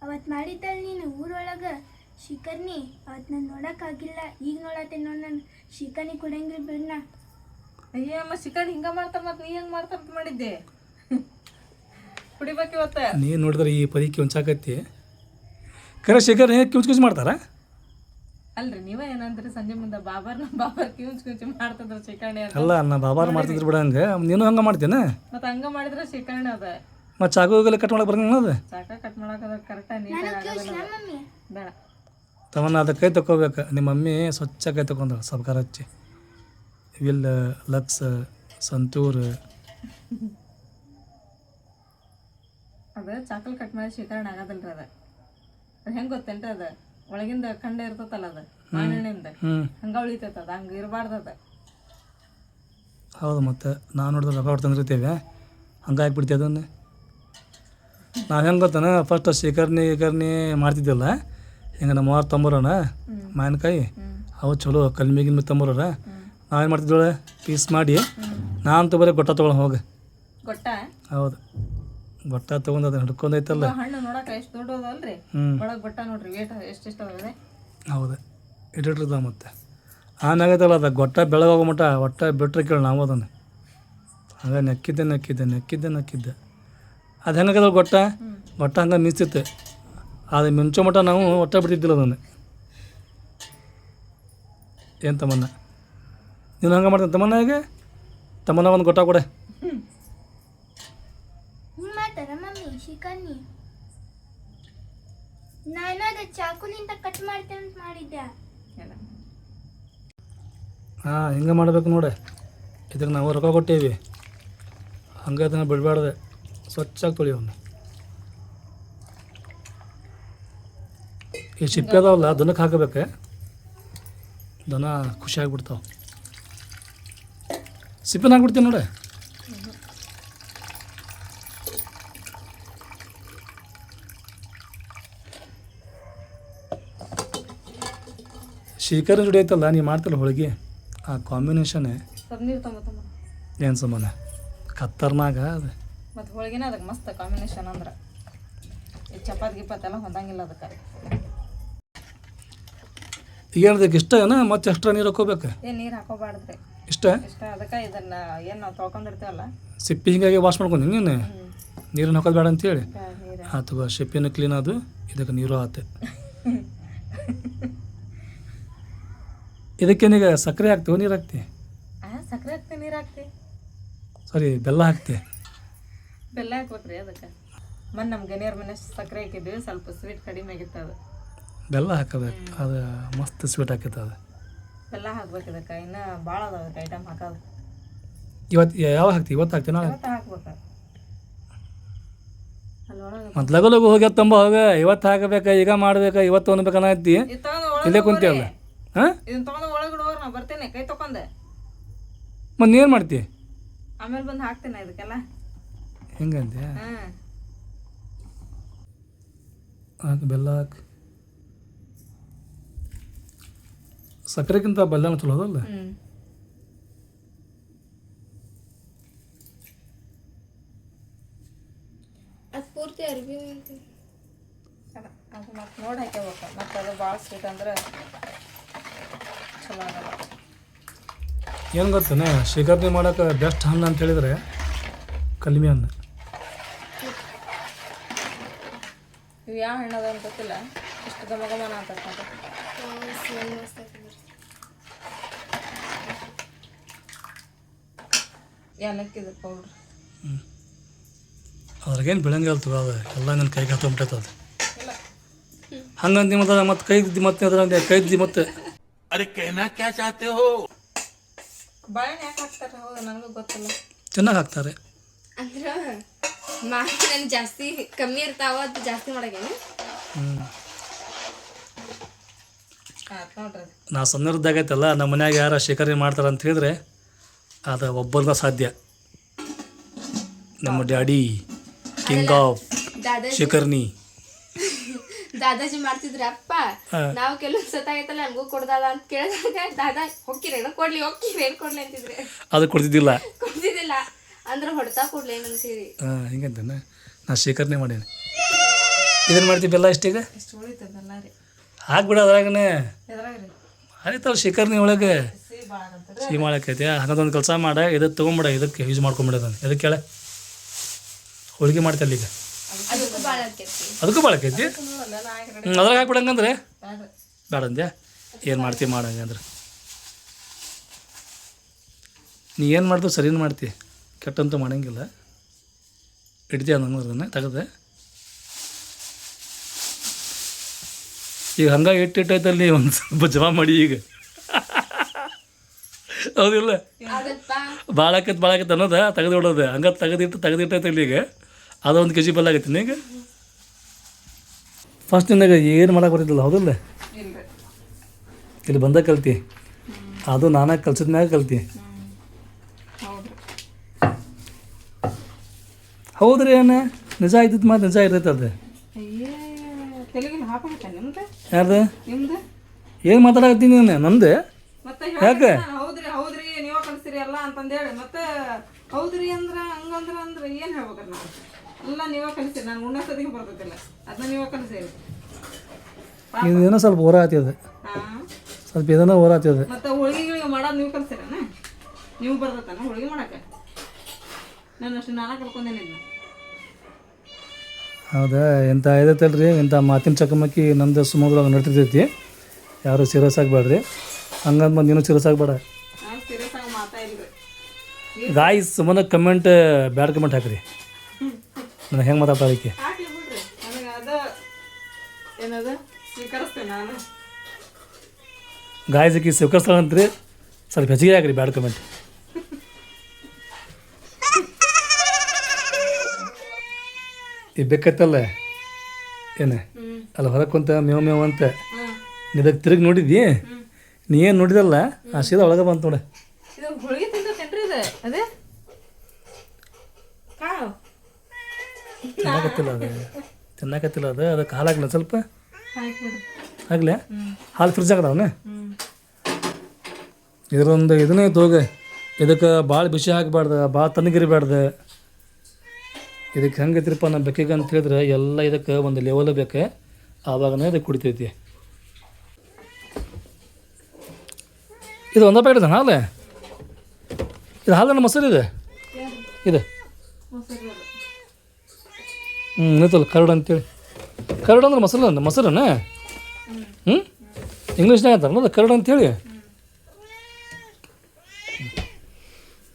ಅವತ್ತು ಮಾಡಿದ್ದಲ್ಲ ನೀನು ಊರೊಳಗೆ ಶಿಕರ್ನಿ, ಅವತ್ತು ನಾನು ನೋಡೋಕ್ಕಾಗಿಲ್ಲ. ಈಗ ನೋಡತ್ತೇನೆ ನೋಡಿ, ನಾನು ಶಿಕರ್ನಿ ಕುಡಿಯಂಗಿಲ್ಲ ಬಿಡ್ನ. ಅಯ್ಯ ಅಮ್ಮ ಶಿಕರಣೆ ಹಿಂಗೆ ಮಾಡ್ತಾರೆ, ಮತ್ತೆ ನೀ ಹೆಂಗೆ ಮಾಡ್ತಾರ ಮಾಡಿದ್ದೆ? ಕುಡಿಬೇಕು ಇವತ್ತ. ನೀನು ನೋಡಿದ್ರೆ ಈ ಪರಿ ಕಿಂಚಾಕೈತಿ. ಕರೆ ಶೇಖರ್ ಕಿಂಚ್ ಮಾಡ್ತಾರ? ಅಲ್ರಿ ನೀವೇ ಏನಂದ್ರಿ ಸಂಜೆ ಮುಂದೆ ಬಾಬರ್ ಕಿಂಚ್ ಮಾಡ್ತಿದ್ರ ಶಿಕರಣೆ ಅಂತ. ಅಲ್ಲ ನಾ ಬಾಬಾರ್ ಮಾಡ್ತಿದ್ರು ಬಿಡ ಹಂಗೆ, ನೀನು ಹಂಗೆ ಮಾಡ್ತೇನೆ. ಮತ್ತೆ ಹಂಗೆ ಮಾಡಿದ್ರೆ ಶಿಕರಣೆ ಅದ. ಮತ್ತು ಚಾಕು ಹೋಗಲ್ಲ ಕಟ್ ಮಾಡಕ್ಕೆ ಬರಂಗ ಅದು ಚಾಕ ಕಟ್ ಮಾಡಕ್ಕೆ ಕರೆಕ್ಟಾಗಿ ನೀಟಾಗಿ ಮಮ್ಮಿ ಬೇಡ. ತಮ್ಮನ್ನ ಅದು ಕೈ ತಗೋಬೇಕು. ನಿಮ್ಮ ಮಮ್ಮಿ ಸ್ವಚ್ಛ ಕೈ ತಗೊಂಡ್ರು ಸಬ್ಕಾರ ಹಚ್ಚಿ, ವಿಲ್ ಲಕ್ಸ್ ಸಂತೂರ್ ಅದು ಚಾಕಲ್ ಕಟ್ ಮಾಡಿ ಶೇಖರಣೆ ಆಗೋದಿಲ್ರಿ. ಅದು ಹೆಂಗೆ ಗೊತ್ತೇನ್ರಿ, ಅದು ಒಳಗಿಂದ ಖಂಡ ಇರ್ತತಲ್ಲ, ಅದು ಮಾವಿನಹಣ್ಣಿಂದ ಹಂಗೆ ಉಳಿತೈತೆ. ಅದು ಹಂಗೆ ಇರಬಾರ್ದು ಅದು. ಹೌದು, ಮತ್ತು ನಾವು ನೋಡಿದ್ರೆ ರೊಕ್ಕ ಹೊಟ್ಟು ತಂದಿರ್ತೇವೆ, ಹಂಗೆ ಹಾಕ್ಬಿಡ್ತೀವಿ ಅದನ್ನು. ನಾವು ಹೆಂಗೆ ಗೊತ್ತಾನ, ಫಸ್ಟ್ ಶೇಖರ್ಣಿ ಮಾಡ್ತಿದ್ದಿಲ್ಲ, ಹಿಂಗೆ ನಮ್ಮ ಮಾರು ತೊಂಬರೋಣ ಮಾವಿನಕಾಯಿ, ಅವು ಚಲೋ ಕಲ್ಮಿಗಿನ ತೊಂಬರೋರ. ನಾವೇನು ಮಾಡ್ತಿದ್ದೇವೆ, ಪೀಸ್ ಮಾಡಿ ನಾನು ಬರೀ ಗೊಟ್ಟ ತೊಗೊಳ ಹೋಗಿ. ಗೊಟ್ಟ? ಹೌದು, ಗೊಟ್ಟ ತೊಗೊಂಡು ಅದನ್ನ ಹಿಡ್ಕೊಂಡೈತಲ್ಲ. ಹಣ್ಣು ನೋಡಕ್ಕೆ ಎಷ್ಟು ದೊಡ್ಡದಲ್ರಿ, ಒಳಗೆ ಬಟ್ಟ ನೋಡ್ರಿ ವೇಟ್ ಎಷ್ಟೆಷ್ಟು ಅದಾವೆ. ಹೌದು ಇಟ್ಟಿರ್ತದ. ಮತ್ತು ಆಮ್ಯಾಗೈತಲ್ಲ ಅದು ಗೊಟ್ಟ ಬೆಳಗೋಗೋ ಮಟ್ಟ ಒಟ್ಟ ಬಿಟ್ರೆ ಕೇಳಿ ನಾವು ಅದನ್ನು ಹಂಗೆ ನೆಕ್ಕಿದ್ದೆ. ಅದು ಹೆಂಗಾಗದ ಗೊಟ್ಟ ಹಂಗೆ ಮಿಂಚಿತ್ತೆ. ಅದು ಮಿಂಚೋ ಮಟ್ಟ ನಾವು ಒಟ್ಟ ಬಿಟ್ಟಿದ್ದಿಲ್ಲ ಅದನ್ನು. ಏನು ತಮ್ಮನ್ನ ನೀನು ಹಂಗೆ ಮಾಡ್ತೀನಿ ತಮ್ಮನ್ನ. ಹೇಗೆ ತಮ್ಮನ್ನ ಒಂದು ಗೊಟ್ಟ ಕೊಡೆ. ಮಾಡ್ತಾರ ಮಮ್ಮಿ ಶಿಕರ್ನಿ? ನಾನು ಅದು ಚಾಕುಲಿಂದ ಕಟ್ ಮಾಡ್ತೇನೆ ಅಂತ ಮಾಡಿದ್ದೆ. ಹಾಂ ಹಿಂಗೆ ಮಾಡಬೇಕು ನೋಡಿ. ಇದಕ್ಕೆ ನಾವು ರೊಕ್ಕ ಕೊಟ್ಟೇವಿ, ಹಂಗೆ ಅದನ್ನು ಬಿಡಬಾರ್ದೆ, ಸ್ವಚ್ಛಾಗಿ ತೊಳಿಯೋನು. ಈ ಸಿಪ್ಪೆ ಅದಾವಲ್ಲ ದನಕ್ಕೆ ಹಾಕಬೇಕು, ದನ ಖುಷಿಯಾಗಿಬಿಡ್ತಾವೆ. ಸಿಪ್ಪೆನ ಹಾಕ್ಬಿಡ್ತೀನಿ ನೋಡಿ. ಶ್ರೀಕರಣ ಜೋಡಿ ಐತಲ್ಲ ನೀವು ಮಾಡ್ತಿಲ್ಲ ಹೋಳಿಗೆ, ಆ ಕಾಂಬಿನೇಷನ್ ನೀರು ತೊಂಬತ್ತಮ್ಮ ಏನು ಸಮಾನ ಕತ್ತರ್ನಾಗ ಅದು. ಮತ್ತು ಹೋಳಿಗೆನ ಅದಕ್ಕೆ ಮಸ್ತ್ ಕಾಂಬಿನೇಷನ್ ಅಂದ್ರೆ ಈ ಚಪಾತಿ ಗಿಪ್ಪತ್ತೆಲ್ಲ ಹೊಂದಂಗಿಲ್ಲ ಅದಕ್ಕೆ. ಏನದಕ್ಕೆ ಇಷ್ಟ ಏನ ಮತ್ತೆ ಎಕ್ಸ್ಟ್ರಾ ನೀರು ಹಾಕೋಬೇಕು? ಏನು ನೀರು ಹಾಕೋಬಾರ್ದ್ರಿ, ಇಷ್ಟ ಅದಕ್ಕೆ ಇದನ್ನು ಏನು ನಾವು ತೊಳ್ಕೊಂಡಿರ್ತೀವಲ್ಲ ಸಿಪ್ಪಿ ಹಿಂಗಾಗಿ ವಾಶ್ ಮಾಡ್ಕೊಂಡು ನೀನು ನೀರನ್ನು ಹಾಕೋದು ಬೇಡ ಅಂತೇಳಿ ನೀರು ಆತು. ಸಿಪ್ಪಿನ ಕ್ಲೀನ್ ಅದು, ಇದಕ್ಕೆ ನೀರು ಆತೆ. ಇದಕ್ಕೇನೀಗ ಸಕ್ಕರೆ ಹಾಕ್ತೀವಿ ನೀರು ಹಾಕ್ತಿ? ಸಕ್ಕರೆ ಹಾಕ್ತಿ, ನೀರು ಹಾಕ್ತಿ, ಸಾರಿ ಬೆಲ್ಲ ಹಾಕ್ತಿ. ಬೆಲ್ಲ ಹಾಕ್ಬೇಕ್ರಿ ಅದಕ್ಕೆ. ಮೊನ್ನೆ ನಮ್ಮ ಗಣಿಯವ್ರ ಮನೆ ಸಕ್ಕರೆ ಹಾಕಿದ್ವಿ, ಸ್ವಲ್ಪ ಸ್ವೀಟ್ ಕಡಿಮೆ ಆಗಿತ್ತು. ಅದು ಬೆಲ್ಲ ಹಾಕಬೇಕು, ಅದು ಮಸ್ತ್ ಸ್ವೀಟ್ ಹಾಕೈತೆ ಅದು. ಬೆಲ್ಲ ಹಾಕ್ಬೇಕು ಇದಕ್ಕೆ, ಇನ್ನೂ ಭಾಳ ಅದಾವೆ ಐಟಮ್ ಹಾಕೋದು. ಇವತ್ತು ಯಾವಾಗ ಹಾಕ್ತಿ? ಇವತ್ತು ಹಾಕ್ತೀನಿ, ನಾಳೆ ಹಾಕ್ಬೇಕು. ಅಲ್ಲೊಳಗೆ ಮತ್ತು ಲಗು ಲಗು ಹೋಗ್ಯದ ತಂಬ ಹೋಗ. ಇವತ್ತು ಹಾಕಬೇಕಾ, ಈಗ ಮಾಡ್ಬೇಕಾ, ಇವತ್ತು ಅನ್ಬೇಕನ್ನತ್ತಿ ಇಲ್ಲೇ ಕುಂತಿಯಲ್ಲ. ಹಾಂ ಇದನ್ನ ತೊಗೊಂಡು ಒಳಗಿಡೋರು ನಾ ಬರ್ತೇನೆ ಕೈ ತೊಗೊಂಡೆ. ಮತ್ತು ಏನು ಮಾಡ್ತಿ? ಆಮೇಲೆ ಬಂದು ಹಾಕ್ತೇನೆ ಇದಕ್ಕೆಲ್ಲ. ಹೆಂಗಂತೆ? ಹಾಂ ಹಾಕಿ ಬೆಲ್ಲ ಹಾಕಿ. ಸಕ್ಕರೆಗಿಂತ ಬೆಲ್ಲನ ಚಲೋ ಅದಲ್ಲ? ಅದು ಪೂರ್ತಿ ಅರ್ಬಿ ಅದು ಮತ್ತೆ ನೋಡಿ ಹಾಕ್ಯಬೇಕು. ಮತ್ತು ಅದು ಭಾಳ ಸ್ವೀಟ್ ಅಂದ್ರೆ ಚಲೋ ಆಗಲ್ಲ. ಏನು ಗೊತ್ತೇನೆ, ಶೇಖರಣೆ ಮಾಡೋಕೆ ಬೆಸ್ಟ್ ಹಣ್ಣು ಅಂತ ಹೇಳಿದರೆ ಕಲ್ಮಿ ಹಣ್ಣು. ಇವು ಯಾವ ಹಣ್ಣು ಅದ ಅಂತ ಗೊತ್ತಿಲ್ಲ, ಇಷ್ಟು ಘಮ ಘಮನ ಅಂತ ಏಲಕ್ಕಿದು ಪೌಡ್ರ್. ಅದ್ರಾಗೇನು ಬೆಳಂಗಿಲ್ಲ ತಗೋ, ಅದು ಎಲ್ಲ ನನ್ನ ಕೈಗೆ ಹತ್ತೊಂಬಿಟ್ಟೈತೆ ಅದು. ಹಂಗಂತ ಮತ್ತೆ ಕೈದಿ ಮತ್ತೆ ಅದ್ರಂತೆ ಕೈದಿ ಮತ್ತೆ. ಬಾಳೆಹಣ್ಣು ಯಾಕೆ ಹಾಕ್ತಾರೆ? ಹೌದು, ನನಗೂ ಗೊತ್ತಿಲ್ಲ. ಚೆನ್ನಾಗಿ ಹಾಕ್ತಾರೆ ಅಂದ್ರೆ ಮಾಡಿ ನನ್ಗೆ ಜಾಸ್ತಿ ಕಮ್ಮಿ ಇರ್ತಾವ, ಅದು ಜಾಸ್ತಿ ಮಾಡಕೇನು. ಆಯ್ತು ನೋಡ್ರಿ. ನಾ ಸಣ್ಣದಾಗೈತಲ್ಲ, ನಮ್ಮ ಮನ್ಯಾಗ ಯಾರು ಶೇಖರಣೆ ಮಾಡ್ತಾರೆ ಅಂತ ಹೇಳಿದ್ರೆ ಅದು ಒಬ್ಬರಿಗೆ ಸಾಧ್ಯ. ನಮ್ಮ ಡ್ಯಾಡಿ ಕಿಂಗ್ ಆಫ್ ಶೇಖರಣಿ ದಾದಾಜಿ ಮಾಡ್ತಿದ್ರ ಅಪ್ಪ. ನಾವು ಕೆಲವೊಂದು ಸತಾಗೈತಲ್ಲ ನಮಗೂ ಕೊಡ್ದಾದ ಅಂತ ಕೇಳಿದಾಗ ದಾದಾ ಹೊಕ್ಕಿರೇನು ಕೊಡ್ಲಿ ಅಂತಿದ್ರೆ ಅದು ಕೊಡ್ತಿದ್ದಿಲ್ಲ ಅಂದ್ರೆ ಹೊಡ್ತಾ ಕೊಡ್ಲಿ ಏನಂತೀರಿ. ಹಾಂ ಹಿಂಗಂತೇನೆ. ನಾ ಶೇಖರಣೆ ಮಾಡೀನಿ. ಇದನ್ನು ಮಾಡ್ತೀವಿ ಬೆಲ್ಲ ಇಷ್ಟೀಗ ಎಷ್ಟು ಉಳಿತದಲ್ಲ ರೀ, ಹಾಕ್ಬಿಡ ಅದ್ರಾಗನೇ ಎದ್ರಾಗ್ರಿ ಆಯ್ತಲ್ಲ ಶೇಖರಣೆ ಒಳಗೆ ಸಿಹಿ ಭಾಳ ಅಂತಂದ್ರೆ ಸಿಹಿ ಮಾಡಕ್ಕೈತೆ. ಹಾಗಂತೊಂದು ಕೆಲಸ ಮಾಡ, ಇದಕ್ಕೆ ತೊಗೊಂಬಿಡ, ಇದಕ್ಕೆ ಯೂಸ್ ಮಾಡ್ಕೊಂಬಿಡೋದನ್ನು. ಇದಕ್ಕೆ ಕೇಳ ಹೋಳಿಗೆ ಮಾಡ್ತಲ್ಲ ಈಗ, ಅದಕ್ಕೂ ಭಾಳ ಆಕೈತಿ. ಅದಕ್ಕೂ ಭಾಳ ಆಕೈತಿ. ಅದ್ರಾಗ ಹಾಕ್ಬಿಡಂಗಂದ್ರೆ ಬೇಡ ಅಂದ್ಯಾ? ಏನು ಮಾಡ್ತೀವಿ ಮಾಡಂಗಂದ್ರೆ ನೀ ಏನು ಮಾಡ್ತೀವಿ ಸರಿನೂ ಮಾಡ್ತೀವಿ, ಕೆಟ್ಟಂತೂ ಮಾಡೋಂಗಿಲ್ಲ. ಇಡ್ತೀಯ ನಂಗೆ ಅದನ್ನು ತೆಗೆದೆ. ಈಗ ಹಂಗಾಗಿ ಇಟ್ಟಿಟ್ಟೈತಲ್ಲಿ ಒಂದು ಸ್ವಲ್ಪ ಜಮಾ ಮಾಡಿ ಈಗ. ಹೌದಿಲ್ಲ? ಭಾಳ ಆಕೈತೆ ಅನ್ನೋದು ತೆಗೆದು ಬಿಡೋದು. ಹಂಗೆ ತೆಗೆದಿಟ್ಟೈತಲ್ಲಿ ಈಗ ಅದೊಂದು ಕೆಜಿ ಬೆಲ್ಲ ಆಗೈತಿ ಈಗ. ಫಸ್ಟ್ ನಿನಗೆ ಏನು ಮಾಡಕ್ಕೆ ಬರ್ತಿದ್ದಿಲ್ಲ, ಹೌದಿಲ್ಲ? ಇಲ್ಲಿ ಬಂದಾಗ ಕಲ್ತಿ, ಅದು ನಾನಾಗ ಕಲ್ಸಿದ ಮ್ಯಾಗ ಕಲ್ತಿ. ಹೌದ್ರಿ, ಏನು ನಿಜ ಆಯ್ತಿತ್ತು ಮಾತು, ನಿಜ ಇರ್ತೈತೆ ಅದು. ಯಾರ್ದು ಏನು ಮಾತಾಡಕತ್ತೀನಿ ನೀನು? ನಂದು ಯಾಕೆ? ಹೌದ್ರಿ ಹೌದ್ರಿ ನೀವ ಕಲಿಸ್ತೀರಿ ಎಲ್ಲ ಅಂತಂದೇಳಿ ಮತ್ತೆ ಹೌದ್ರಿ ಅಂದ್ರ ಹಂಗಂದ್ರ ಅಂದ್ರೆ ಏನು ಹೇಳ್ಬೇಕ್ರಿ ನಾವು? ಎಲ್ಲ ನೀವೇ ಕಲಿಸಿರಿ, ನಾನು ಉಣ್ಣಸದಿಗೆ ಬರ್ತೈತಿಲ್ಲ ಅದನ್ನ ನೀವೇ ಕಲಿಸಿರಿ. ಇದೇನೋ ಸ್ವಲ್ಪ ಓರ ಆತಿದೆ, ಹಾಂ ಸ್ವಲ್ಪ ಇದನ್ನ ಓರ ಆತಿದೆ. ಮತ್ತು ಹೋಳಿಗೆ ಮಾಡೋದು ನೀವು ಕಲಿಸಿರನ? ನೀವು ಬರ್ತೈತಾನ ಹೋಳಿಗೆ ಮಾಡಕ್ಕೆ? ನಾನು ಅಷ್ಟು ನಾನಾ ಕಲ್ಕೊಂಡೇನಿಲ್ಲ. ಹೌದಾ? ಎಂಥ ಇದೈತಲ್ರಿ, ಇಂಥ ಮಾತಿನ ಚಕಮಕಿ ನಮ್ದು ಸುಮೂಲವಾಗಿ ನಡ್ತಿರ್ತೈತಿ. ಯಾರು ಸೀರಿಯಸ್ ಆಗಬೇಡ್ರಿ, ಹಂಗಂದು ಬಂದು ನೀನು ಸೀರಿಯಸ್ ಆಗಬೇಡ. ನಾನು ಸೀರಿಯಸ್ ಆಗಿ ಮಾತಾಡಿದ್ರಿ. ಗಾಯ್ಸ್ ಸುಮ್ಮನೆ ಕಮೆಂಟ್ ಬ್ಯಾಡ್ ಕಮೆಂಟ್ ಹಾಕ್ರಿ, ನನಗೆ ಹೆಂಗೆ ಮಾತಾಡ್ತಾಳಿಕೆ. ಹಾಕ್ಲಿ ಬಿಡ್ರಿ, ನನಗೆ ಅದು ಏನದು ಸ್ವೀಕರಿಸ್ತೇನೆ ನಾನು. ಗಾಯ್ಸ್ ಆಕಿ ಸ್ವೀಕರಿಸ್ತಾಳಂತ್ರಿ, ಸ್ವಲ್ಪ ಹೆಚ್ಚಿಗೆ ಹಾಕ್ರಿ ಬ್ಯಾಡ್ ಕಮೆಂಟ್. ಈ ಬೆಕ್ಕತ್ತಲ್ಲ ಏನು ಅಲ್ಲ ಹೊರಗೆ ಕುಂತ ಮೇವ್ ಮೇವ್ ಅಂತ ಇದಕ್ಕೆ ತಿರುಗಿ ನೋಡಿದ್ದಿ, ನೀ ಏನು ನೋಡಿದಲ್ಲ ಆ ಸೀದಾ ಒಳಗೆ ಬಂತು ನೋಡ. ಇದು ಹೋಳಿಗೆ ತಿಂತೇನ್ರಿ ಇದು? ಅದೇ ಕಾಳು ತಿನ್ನಕತ್ತಿಲ್ಲ ಅದು, ತಿನ್ನಕತ್ತಿಲ್ಲ ಅದು. ಅದಕ್ಕೆ ಹಾಲು ಹಾಕ್ಲ ಸ್ವಲ್ಪ ಹಾಕ್ಬಿಡ್ರಿ. ಆಗ್ಲೇ ಹಾಲು ಫ್ರಿಜ್ ಆಗದವನ. ಇದರೊಂದು ಇದನ್ನೇ ತೋಗ, ಇದಕ್ಕೆ ಭಾಳ ಬಿಸಿ ಹಾಕಬಾರ್ದು, ಭಾಳ ತಣ್ಣಗಿರಬಾರ್ದು. ಇದಕ್ಕೆ ಹೆಂಗೆ ಐತಿರಪ್ಪ ನಮ್ಮ ಬೆಕ್ಕಿಗೆ ಅಂತ ಹೇಳಿದ್ರೆ ಎಲ್ಲ ಇದಕ್ಕೆ ಒಂದು ಲೆವೆಲ್ ಬೇಕು, ಆವಾಗನೇ ಇದಕ್ಕೆ ಕುಡಿತೈತಿ. ಇದು ಒಂದೇ ಪ್ಯಾಕೆಟ್ ಹಾಲು? ಇದು ಹಾಲನ್ನ ಮೊಸರು ಇದೆ ಇದು? ನಿಂತಲ್ಲ ಕರಡು ಅಂತೇಳಿ. ಕರಡು ಅಂದ್ರೆ ಮೊಸರನ್ನ ಹ್ಞೂ ಇಂಗ್ಲೀಷ್ನಾಗ ಅಂತಾರಲ್ಲ ಅದು ಕರಡು ಅಂತೇಳಿ.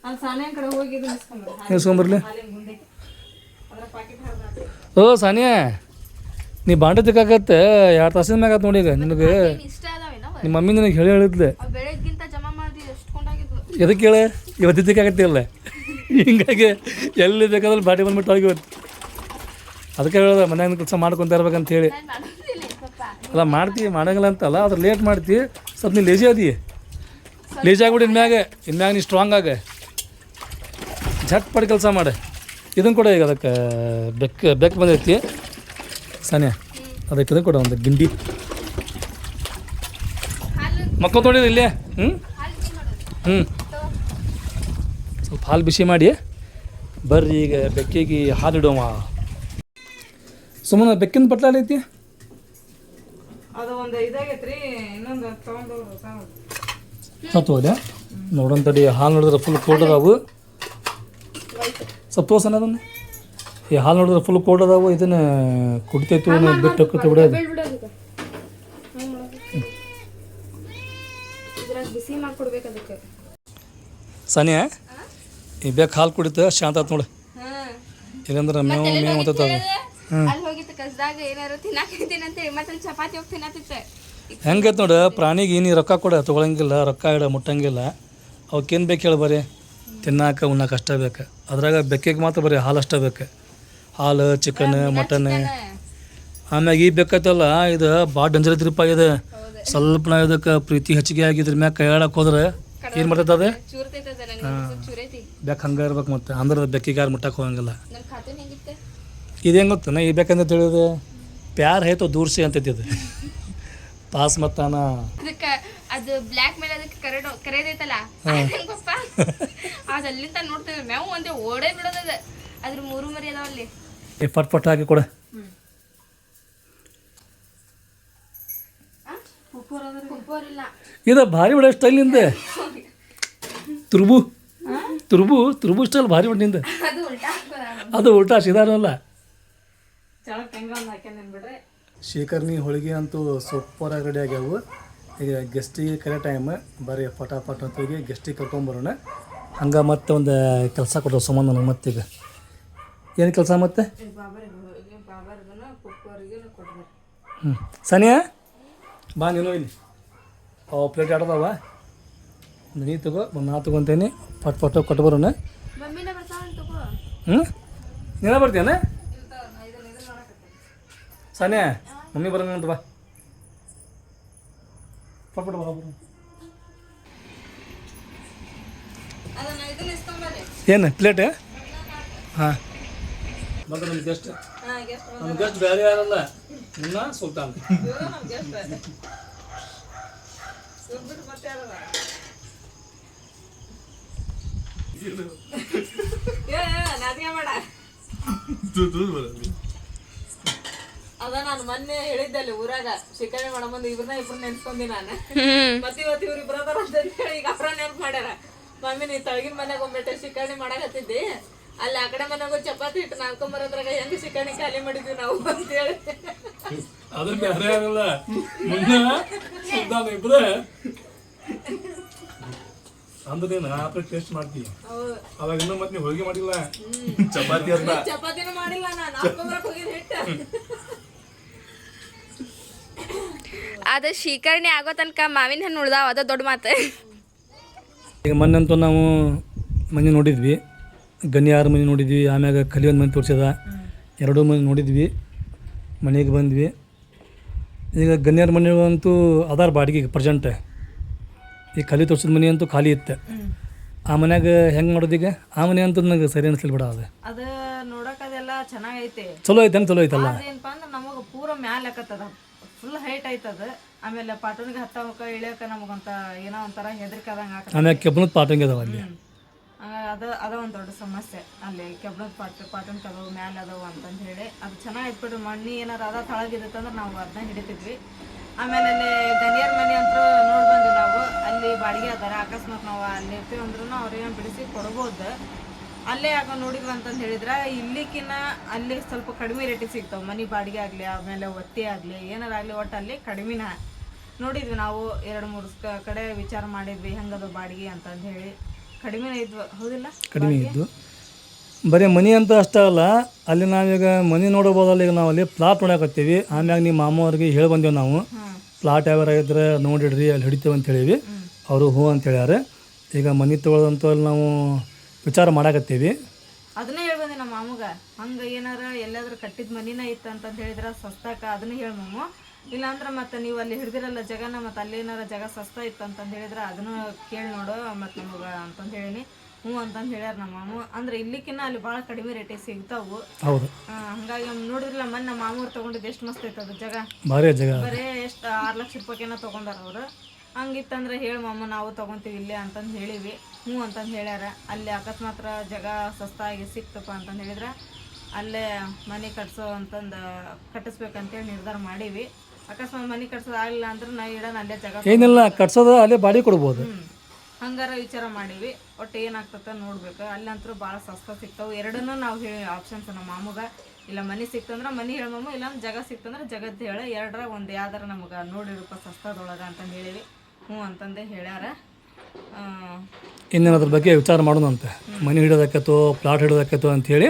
ಅಲ್ಲಿ ಸಾನ್ಯಾ ಕಡೆ ಹೋಗಿ ಇದು ಇಸ್ಕೊಂಬರ್ಲಿ. ಹಾಲಿನ ಗುಂಡಿ ಅದರ ಪಾಕೆಟ್ ಹಾಕಿ. ಓ ಸಾನಿಯಾ, ನೀ ಬಾಂಡೆ ತಿಕ್ಕಾಕತ್ತೆ 2 ತಾಸಿನ ಮ್ಯಾಗ ಆತು ನೋಡಿ. ಈಗ ನಿನಗೆ ಇಷ್ಟ ಅದಾವೇನವ? ನಿಮ್ಮ ಮಮ್ಮಿ ನಿನಗೆ ಹೇಳಿದ್ಲೆ ಅವ್ ಬೆಳಗ್ಗಿಂತ ಜಮಾ ಮಾಡಿ ಎಷ್ಟು ಕೊಂಡಾಗಿದ್ವು. ಎದಕ್ಕೆ ಹೇಳೆ, ಇವತ್ತು ತಿಕ್ಕಾಕತ್ತಿಲ್ಲ ಹಿಂಗಾಗಿ ಎಲ್ಲಿ ಬೇಕಾದ್ರೆ ಬಾಟಿ ಬಂದ್ಬಿಟ್ಟು ಹೋಗಿ ಇವತ್ತು. ಅದಕ್ಕೆ ಹೇಳೋದ ಮನ್ಯಾಗ ಕೆಲಸ ಮಾಡ್ಕೊತ ಇರ್ಬೇಕಂತ ಹೇಳಿ. ನಾನು ಮಾಡೋದಿಲ್ಲ ಪಪ್ಪ. ಅಲ್ಲ ಮಾಡ್ತೀವಿ, ಮಾಡಂಗಿಲ್ಲ ಅಂತಲ್ಲ, ಅದ್ರ ಲೇಟ್ ಮಾಡ್ತೀವಿ. ಸ್ವಲ್ಪ ನೀ ಲೇಜಿ ಅದಿ, ಲೇಜಿ ಆಗ್ಬಿಟ್ಟು ಇನ್ಮ್ಯಾಗ ನೀ ಸ್ಟ್ರಾಂಗ್ ಆಗ, ಝಟ್ ಪಡಿ ಕೆಲಸ ಮಾಡು. ಇದನ್ನು ಕೂಡ ಈಗ ಅದಕ್ಕೆ ಬೆಕ್ಕು ಬಂದೈತಿ ಸಾನ್ಯಾ, ಅದಕ್ಕೆ ಇದನ್ನು ಕೂಡ ಒಂದು ಗಿಂಡಿ ಹಾಲು ಮಕ್ಕಳು ತೊಗೊಂಡಿದ್ದು ಇಲ್ಲೇ. ಹ್ಞೂ ಹಾಲು ಬಿಸಿ ಮಾಡೋದು. ಹ್ಞೂ ಸ್ವಲ್ಪ ಹಾಲು ಬಿಸಿ ಮಾಡಿ ಬರ್ರಿ, ಈಗ ಬೆಕ್ಕಿಗೆ ಹಾಲು ಇಡುವ. ಸುಮ್ಮನೆ ಬೆಕ್ಕಿನ ಬಟ್ಲಾಡಿ ಐತಿ, ಅದು ಒಂದು ಇದಾಗೈತ್ರಿ, ಇನ್ನೊಂದು ತೊಗೊಂಡು ಸತ್ತು ಹೋದೆ ನೋಡೋಣ ತಡಿ. ಹಾಲು ನೋಡಿದ್ರೆ ಫುಲ್ ಕೋಲ್ಡ್ ಅದಾವು, ಸ್ವಲ್ಪ ತೋರ್ಸಣ ಅದನ್ನು. ಈ ಹಾಲು ನೋಡಿದ್ರೆ ಫುಲ್ ಕೋಲ್ಡ್ ಅದಾವು, ಇದನ್ನು ಕುಡಿತೈತು ಬಿಟ್ಟು ಹೋಗ್ತೈತೆ ಬಿಡೋದು. ಇದ್ರಾಗ ಬಿಸಿ ಮಾಡ್ಕೊಡ್ಬೇಕು ಅದಕ್ಕೆ. ಸಾನಿಯಾ, ಈ ಬೆಕ್ಕು ಹಾಲು ಕುಡಿತ ಶಾಂತ ಆತು ನೋಡು. ಇಲ್ಲಂದ್ರೆ ಮೇವು ಮೇವು ಅಂತ ಅಲ್ಲಿ ಹೋಗಿತ್ತು ಕಸ್ದಾಗ ಏನಾರು ತಿನ್ನಾಕತ್ತೀನಿ ಅಂತೇಳಿ ಮತ್ತೆ ಚಪಾತಿ ಹೋಗಿ ತಿನ್ನತ್ತಿತ್ತೆ. ಹೆಂಗೈತೆ ನೋಡು, ಪ್ರಾಣಿಗೆ ನೀ ರೊಕ್ಕ ಕೊಡ ತೊಗೊಳಂಗಿಲ್ಲ, ರೊಕ್ಕ ಇಡ ಮುಟ್ಟಂಗಿಲ್ಲ. ಅವಕ್ಕೇನು ಬೇಕು ಹೇಳಿ, ಬರೀ ತಿನ್ನಾಕ ಉಣ್ಣಾಕ ಅಷ್ಟೇ ಬೇಕು. ಅದ್ರಾಗ ಬೆಕ್ಕಿಗೆ ಮಾತ್ರ ಬರೀ ಹಾಲು ಅಷ್ಟೇ ಬೇಕು, ಹಾಲು ಚಿಕನ್ ಮಟನ್. ಆಮ್ಯಾಗ ಈ ಬೆಕ್ಕೈತಲ್ಲ ಇದು ಭಾಳ ಡೇಂಜರ್ ಐತ್ರಿಪ್ಪ. ಇದು ಸ್ವಲ್ಪ ನಾವು ಇದಕ್ಕೆ ಪ್ರೀತಿ ಹೆಚ್ಚಿಗೆ ಆಗಿದ್ರ ಮ್ಯಾಗ ಕೈ ಆಡಕ್ಕೆ ಹೋದ್ರೆ ಏನು ಮಾಡ್ತೈತೆ ಅದು ಚೂರ್ತೈತದ ನನಗೆ ಚೂರೈತಿ. ಬೆಕ್ಕ ಹಂಗೆ ಇರ್ಬೇಕು. ಮತ್ತೆ ಅಂದ್ರೆ ಬೆಕ್ಕಿಗೆ ಯಾರು ಮುಟ್ಟಕ್ಕೆ ಹೋಗಂಗಿಲ್ಲ. ನನ್ನ ಖಾತೆ ಹೆಂಗಿತ್ತೆ ಇದು ಹೆಂಗೆ ಗೊತ್ತನ, ಈ ಬೇಕಂತ ತಿಳಿಯೋದು ಪ್ಯಾರ್ ಹೈತೋ ದೂರ್ಸಿ ಅಂತೈತಿ ಇದು ಪಾಸ್ ಮತ್ತಾನ. ಅದಕ್ಕೆ ಅದು ಬ್ಲ್ಯಾಕ್ ಮೇಲೆ ಅದಕ್ಕೆ ಕರೆದೈತಲ್ಲ ಪಪ್ಪ, ಅದು ಅಲ್ಲಿಂದ ನೋಡ್ತಿದ್ವಿ ಮೇವು ಒಂದೇ ಓಡೇ ಬಿಡೋದದ. ಅದ್ರ 3 ಮರಿ ಅದಾವಲ್ಲಿ. ಈ ಪಟ್ ಹಾಕಿ ಕೊಡ. ಉಪ್ಪೋರಿಲ್ಲ. ಇದು ಭಾರಿ ಬಿಡ ಸ್ಟೈಲಿಂದ ತುರ್ಬು ಸ್ಟೈಲ್ ಭಾರಿ ಬಿಟ್ಟು ನಿಂದ. ಅದು ಉಲ್ಟಾ ಹಾಕೋದ. ಅದು ಉಲ್ಟಾ ಸೀದಾನಲ್ಲ. ಚಳಕ್ ಹೆಂಗ ಒಂದು ಹಾಕ್ಯಂದು ಬಿಡ್ರಿ. ಶೇಖರ್ನಿ ಹೋಳಿಗೆ ಅಂತೂ ಸೂಪರಾಗಿ ರೆಡಿ ಆಗ್ಯಾವು. ಈಗ ಗೆಸ್ಟಿಗೆ ಕರೆ ಟೈಮ್, ಬರೀ ಪಟಾಪಟ್ ಅಂತ ಹೋಗಿ ಗೆಸ್ಟಿಗೆ ಕರ್ಕೊಂಬರೋಣ. ಹಂಗೆ ಮತ್ತೆ ಒಂದು ಕೆಲಸ ಕೊಟ್ಟರು ಸುಮ್ಮನೆ ನನಗೆ. ಮತ್ತೀಗ ಏನು ಕೆಲಸ ಮತ್ತೆ? ಹ್ಞೂ ಸಾನಿಯಾ ಬಾ ನೀನು ಇಲ್ಲಿ. ಅವು ಪ್ಲೇಟ್ ಆಡೋದವ, ನೀ ತಗೋ, ಒಂದು ನಾ ತೊಗೊತೇನೆ. ಪಟ್ ಕೊಟ್ಟು ಬರೋಣ. ಮಮ್ಮಿನ ಬರ್ತಾವಂತ ತಗೋ. ಹ್ಞೂ ನೀನೇ ಬರ್ತೀಯನ ಸಾನಿಯಾ? ಮಮ್ಮಿ ಬರೋಣ ಬಾ, ಪಟ್ ಬಾ ಬರೋ. ಏನು ಪ್ಲೇಟ್? ಹಾಂ ಮತ್ತೆ ನಮ್ಮ ಗೆಸ್ಟ್, ನಮ್ಮ ಗೆಸ್ಟ್ ಬೇರೆ ಯಾರಲ್ಲ, ಮುನ್ನ ಸುಲ್ತಾನ್. ನಾಚಿಕೆ ಮಾಡ ಅದ ನಾನು ಮೊನ್ನೆ ಹೇಳಿದ್ದಲ್ಲಿ ಊರಾಗ ಶಿಕಾರಿ ಮಾಡಬಂದು ಇಬ್ರು ನೆನ್ಸ್ಕೊಂಡಿ ನಾನು ಮತ್ತೆ ಇವತ್ತು ಇವ್ರು ಇಬ್ರು ಅದಾರ ಅಂತ ಹೇಳಿ ಈಗ ಅವ್ರ ನೆನ್ಪು ಮಾಡ್ಯಾರ. ಮಮ್ಮಿ ನೀ ತಳಗಿನ ಮನ್ಯಾಗ ಒಮ್ಮೆಟ್ಟೆ ಶಿಕಾರಿ ಮಾಡಕತ್ತಿದ್ದಿ, ಅಲ್ಲಿ ಆ ಕಡೆ ಮನ್ಯಾಗ ಚಪಾತಿ ಹಿಟ್ಟು ನಾಲ್ಕೊಂಬರೋದ್ರಾಗ ಹೆಂಗ್ ಶಿಕಾರಿ ಖಾಲಿ ಮಾಡಿದ್ವಿ ನಾವು ಅಂತ ಹೇಳಿ. ಅದ್ರ ಬೇರೆ ಆಗಲ್ಲ ಮುಂದೆ ಇಬ್ರೆ ಅಂದ್ರೆ ನೀನು ಆಪ್ರೆ ಟೇಸ್ಟ್ ಮಾಡ್ತೀವಿ. ಅವಾಗ ಇನ್ನೂ ಮತ್ತೆ ನೀವು ಹೋಳಿಗೆ ಮಾಡಿಲ್ಲ, ಚಪಾತಿ ಅಂತ. ಚಪಾತಿನೂ ಮಾಡಿಲ್ಲ ನಾನು, ನಾಲ್ಕೊಂಬರಕ್ ಹೋಗಿದ್ ಹಿಟ್ಟು. ಅದ ಶೀಕರಣೆ ಆಗೋ ತನಕ ಮಾವಿನ ಹಣ್ಣು ಉಳ್ದಾವ, ಅದ ದೊಡ್ಡ ಮಾತು. ಈಗ ಮೊನ್ನಂತೂ ನಾವು ಮನೆ ನೋಡಿದ್ವಿ, ಗನ್ಯಾರ ಮನೆ ನೋಡಿದ್ವಿ, ಆಮ್ಯಾಗ ಕಲಿಯೊಂದು ಮನೆ ತೋರಿಸಿದ, ಎರಡೂ ಮನೆ ನೋಡಿದ್ವಿ, ಮನೆಗೆ ಬಂದ್ವಿ. ಈಗ ಗನ್ಯಾರ ಮನೆಗಂತೂ ಅದಾರ ಬಾಡಿಗೆಗೆ ಪ್ರೆಸೆಂಟ್. ಈ ಕಲಿ ತೋರಿಸಿದ ಮನೆ ಅಂತೂ ಖಾಲಿ ಇತ್ತು. ಆ ಮನ್ಯಾಗ ಹೆಂಗೆ ಮಾಡೋದೀಗ? ಆ ಮನೆ ಅಂತೂ ನನಗೆ ಸರಿ ಅನಿಸ್ಲಿಲ್ಲ ಬಿಡ. ಅದು ನೋಡಕ್ ಅದೆಲ್ಲ ಚೆನ್ನಾಗೈತಿ, ಚಲೋ ಐತೆ ಚಲೋ ಐತಲ್ಲ. ಅದೇನಪ್ಪ ಅಂದ್ರೆ ನಮಗೆ ಪೂರ ಮ್ಯಾಲ ಹಾಕತ್ತದ, ಫುಲ್ ಹೈಟ್ ಐತದ. ಆಮೇಲೆ ಪಾಟೂನಿಗೆ ಹತ್ತವಕ್ಕ ಇಳಿಯಕ ನಮಗೊಂತ ಏನೋ ಒಂಥರ ಹೆದರಿಕೆ ಆದಂಗೆ ಹಾಕತ್ತ. ಆಮ್ಯಾಗ ಕೆಬ್ಬನದ ಪಾಟಂಗೆ ಅದಾವ ಅಲ್ಲಿ. ಅದ ಒಂದು ದೊಡ್ಡ ಸಮಸ್ಯೆ ಅಲ್ಲಿ, ಕೆಬ್ಬಣದ ಪಾಟನ್ ಕದವು ಮ್ಯಾಲ ಅದಾವ ಅಂತಂದು ಹೇಳಿ. ಅದು ಚೆನ್ನಾಗಿತ್ತು ಬಿಡ್ರಿ. ಮಣ್ಣಿ ಏನಾರು ಅದ ತಳಗಿತ್ತಂದ್ರೆ ನಾವು ಅದನ್ನ ಹಿಡಿತಿದ್ವಿ. ಆಮೇಲೆ ಅಲ್ಲಿ ಗನಿಯರ್ ಮನೆ ಅಂತೂ ನೋಡಿ ಬಂದ್ವಿ ನಾವು. ಅಲ್ಲಿ ಬಾಡಿಗೆ ಅದಾರ, ಅಕಸ್ಮಾತ್ ನಾವು ಅಲ್ಲಿ ಇರ್ತೀವಿ ಅಂದ್ರೂ ಅವ್ರೇನು ಬಿಡಿಸಿ ಕೊಡ್ಬೋದು. ಅಲ್ಲೇ ಆಗ ನೋಡಿದ್ವಿ ಅಂತಂದು ಹೇಳಿದ್ರೆ ಇಲ್ಲಿಕಿನ್ನ ಅಲ್ಲಿ ಸ್ವಲ್ಪ ಕಡಿಮೆ ರೇಟಿಗೆ ಸಿಗ್ತಾವೆ. ಮನೆ ಬಾಡಿಗೆ ಆಗಲಿ, ಆಮೇಲೆ ಒತ್ತಿ ಆಗಲಿ, ಏನಾರಾಗಲಿ ಒಟ್ಟು ಅಲ್ಲಿ ಕಡಿಮೆನ ನೋಡಿದ್ವಿ ನಾವು. 2-3 ಕಡೆ ವಿಚಾರ ಮಾಡಿದ್ವಿ ಹೆಂಗದು ಬಾಡಿಗೆ ಅಂತಂದು ಹೇಳಿ. ಕಡಿಮೆ ಇದ್ವು, ಹೌದಿಲ್ಲ? ಕಡಿಮೆ ಇದ್ದು ಬರೀ ಮನೆ ಅಂತ ಅಷ್ಟೇ ಅಲ್ಲ, ಅಲ್ಲಿ ನಾವೀಗ ಮನೆ ನೋಡಬೋದಲ್ಲ. ಈಗ ನಾವು ಅಲ್ಲಿ ಪ್ಲಾಟ್ ನೋಡಕತ್ತೀವಿ. ಆಮ್ಯಾಗ ನಿಮ್ಮ ಮಾಮವ್ರಿಗೆ ಹೇಳಿ ಬಂದೇವು ನಾವು, ಪ್ಲಾಟ್ ಯಾವ್ಯಾರ ಇದ್ರೆ ನೋಡಿಡ್ರಿ ಅಲ್ಲಿ ಹಿಡಿತೇವೆ ಅಂತ ಹೇಳೀವಿ. ಅವರು ಹ್ಞೂ ಅಂತ ಹೇಳ್ಯಾರ. ಈಗ ಮನೆ ತೊಗೊಳೋದಂತೂ ಅಲ್ಲಿ ನಾವು ವಿಚಾರ ಮಾಡಾಕತ್ತೀವಿ. ಅದನ್ನೇ ಹೇಳ್ಬಂದೆ ನಮ್ಮ ಮಾಮಗ, ಹಂಗೆ ಏನಾರ ಎಲ್ಲಾದ್ರೂ ಕಟ್ಟಿದ ಮನಿನ ಇತ್ತು ಅಂತಂದು ಹೇಳಿದ್ರೆ ಸಸ್ತಾಕ ಅದನ್ನ ಹೇಳಿ ಮಾಮು. ಇಲ್ಲಾಂದ್ರೆ ಮತ್ತೆ ನೀವು ಅಲ್ಲಿ ಹಿಡ್ದಿರಲ್ಲ ಜಗನ, ಮತ್ತು ಅಲ್ಲಿ ಏನಾರ ಜಾಗ ಸಸ್ತಾ ಇತ್ತು ಅಂತಂದು ಹೇಳಿದ್ರೆ ಅದನ್ನು ಕೇಳಿ ನೋಡು ಮತ್ತು ನಮಗೆ ಅಂತಂದು ಹೇಳೀನಿ. ಹ್ಞೂ ಅಂತಂದು ಹೇಳ್ಯಾರ ನಮ್ಮ ಮಾಮು. ಅಂದ್ರೆ ಇಲ್ಲಿಕಿನ್ನ ಅಲ್ಲಿ ಭಾಳ ಕಡಿಮೆ ರೇಟಿಗೆ ಸಿಗ್ತಾವು. ಹೌದು, ಹಂಗಾಗಿ ನೋಡಿದ್ರಲ್ಲ ಮೊನ್ನೆ ನಮ್ಮ ಮಾಮೂರು ತೊಗೊಂಡಿದ್ದು ಎಷ್ಟು ಮಸ್ತ್ ಐತೆ ಅದು ಜಾಗ. ಭಾರಿ ಜಾಗ. ಬರೀ ಎಷ್ಟು 6 ಲಕ್ಷ ರೂಪಾಯಿಗೇನೋ ತೊಗೊಂಡಾರ ಅವರು. ಹಂಗಿತ್ತಂದ್ರೆ ಹೇಳಿ ಮಾಮ ನಾವು ತೊಗೊತೀವಿ ಇಲ್ಲೇ ಅಂತಂದು ಹೇಳಿವಿ. ಹ್ಞೂ ಅಂತಂದು ಹೇಳ್ಯಾರ. ಅಲ್ಲಿ ಅಕಸ್ಮಾತ್ ಜಾಗ ಸಸ್ತಾಗಿ ಸಿಕ್ತಪ್ಪ ಅಂತಂದು ಹೇಳಿದ್ರೆ ಅಲ್ಲೇ ಮನೆ ಕಟ್ಸೋ ಅಂತಂದು ಕಟ್ಟಿಸ್ಬೇಕಂತೇಳಿ ನಿರ್ಧಾರ ಮಾಡೀವಿ. ಅಕಸ್ಮಾತ್ ಮನೆ ಕಟ್ಸೋದು ಆಗಲಿಲ್ಲ ಅಂದ್ರೆ ನಾವು ಇಡೋಣ ಅಲ್ಲೇ ಜಾಗ, ಏನಿಲ್ಲ ಕಟ್ಸೋದು ಅಲ್ಲೇ ಬಾಡಿ ಕೊಡ್ಬೋದು. ಹಂಗಾರ ವಿಚಾರ ಮಾಡೀವಿ. ಒಟ್ಟು ಏನಾಗ್ತದ ನೋಡ್ಬೇಕು. ಅಲ್ಲಂತೂ ಭಾಳ ಸಸ್ತಾ ಸಿಗ್ತಾವೆ. ಎರಡನ್ನೂ ನಾವು ಹೇಳಿ ಆಪ್ಷನ್ಸ್ ನಮ್ಮ ಮಾಮಗ. ಇಲ್ಲ ಮನೆ ಸಿಕ್ತಂದ್ರೆ ಮನೆ ಹೇಳಿ ಮಾಮು, ಇಲ್ಲಾಂದ್ರೆ ಜಾಗ ಸಿಕ್ತಂದ್ರೆ ಜಗದ್ದು ಹೇಳಿ. ಎರಡರ ಒಂದು ಯಾವ್ದಾರ ನಮಗೆ ನೋಡಿರಪ್ಪ ಸಸ್ತಾದೊಳಗೆ ಅಂತಂದು ಹೇಳಿವಿ. ಹ್ಞೂ ಅಂತಂದೇ ಹೇಳ್ಯಾರ. ಇನ್ನೇನು ಅದ್ರ ಬಗ್ಗೆ ವಿಚಾರ ಮಾಡೋಣ ಅಂತ. ಮನೆ ಹಿಡೋದಕ್ಕೇತೋ ಪ್ಲಾಟ್ ಹಿಡೋದಕ್ಕೇತೋ ಅಂಥೇಳಿ